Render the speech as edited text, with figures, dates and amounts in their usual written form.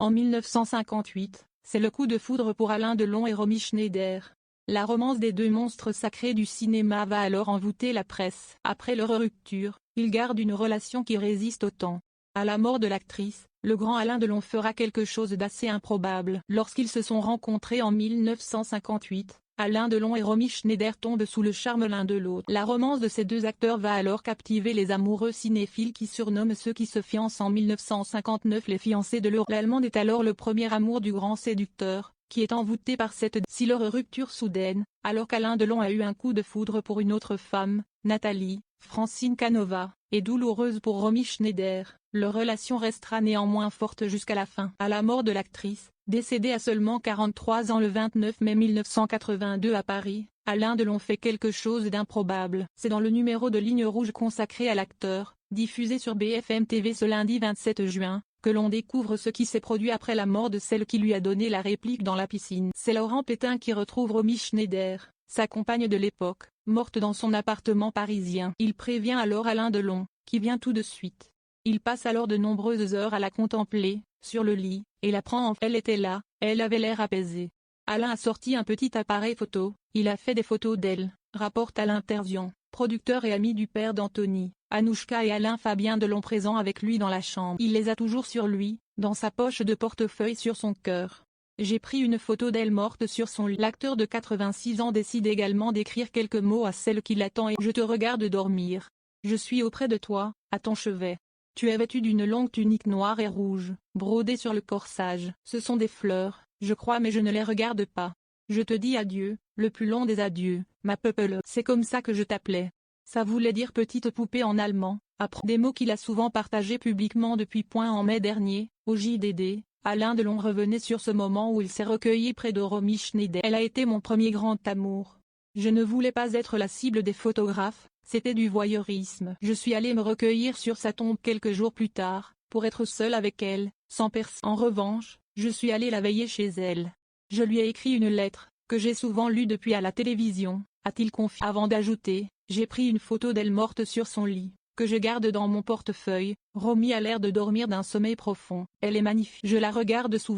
En 1958, c'est le coup de foudre pour Alain Delon et Romy Schneider. La romance des deux monstres sacrés du cinéma va alors envoûter la presse. Après leur rupture, ils gardent une relation qui résiste au temps. À la mort de l'actrice, le grand Alain Delon fera quelque chose d'assez improbable. Lorsqu'ils se sont rencontrés en 1958, Alain Delon et Romy Schneider tombent sous le charme l'un de l'autre. La romance de ces deux acteurs va alors captiver les amoureux cinéphiles qui surnomment ceux qui se fiancent en 1959 les fiancés de l'euro. L'Allemande est alors le premier amour du grand séducteur, qui est envoûté par cette si leur rupture soudaine, alors qu'Alain Delon a eu un coup de foudre pour une autre femme, Nathalie, Francine Canova, est douloureuse pour Romy Schneider. Leur relation restera néanmoins forte jusqu'à la fin. À la mort de l'actrice, décédée à seulement 43 ans le 29 mai 1982 à Paris, Alain Delon fait quelque chose d'improbable. C'est dans le numéro de Ligne Rouge consacré à l'acteur, diffusé sur BFM TV ce lundi 27 juin, que l'on découvre ce qui s'est produit après la mort de celle qui lui a donné la réplique dans la piscine. C'est Laurent Pétain qui retrouve Romy Schneider, sa compagne de l'époque, morte dans son appartement parisien. Il prévient alors Alain Delon, qui vient tout de suite. Il passe alors de nombreuses heures à la contempler, sur le lit, et la prend en fait. Elle était là, elle avait l'air apaisée. Alain a sorti un petit appareil photo, il a fait des photos d'elle, rapporte Alain Terzian, producteur et ami du père d'Anthony, Anouchka et Alain Fabien Delon présents avec lui dans la chambre. Il les a toujours sur lui, dans sa poche de portefeuille sur son cœur. J'ai pris une photo d'elle morte sur son lit. L'acteur de 86 ans décide également d'écrire quelques mots à celle qui l'attend et « Je te regarde dormir. Je suis auprès de toi, à ton chevet. Tu es vêtu d'une longue tunique noire et rouge, brodée sur le corsage. Ce sont des fleurs, je crois, mais je ne les regarde pas. Je te dis adieu, le plus long des adieux, ma Peuple. C'est comme ça que je t'appelais. » Ça voulait dire petite poupée en allemand, des mots qu'il a souvent partagés publiquement depuis. En mai dernier, au JDD, Alain Delon revenait sur ce moment où il s'est recueilli près de Romy Schneider. Elle a été mon premier grand amour. Je ne voulais pas être la cible des photographes, c'était du voyeurisme. Je suis allé me recueillir sur sa tombe quelques jours plus tard, pour être seul avec elle, sans personne. En revanche, je suis allé la veiller chez elle. Je lui ai écrit une lettre, que j'ai souvent lue depuis à la télévision, a-t-il confié. Avant d'ajouter, j'ai pris une photo d'elle morte sur son lit, que je garde dans mon portefeuille. Romy a l'air de dormir d'un sommeil profond. Elle est magnifique. Je la regarde souvent.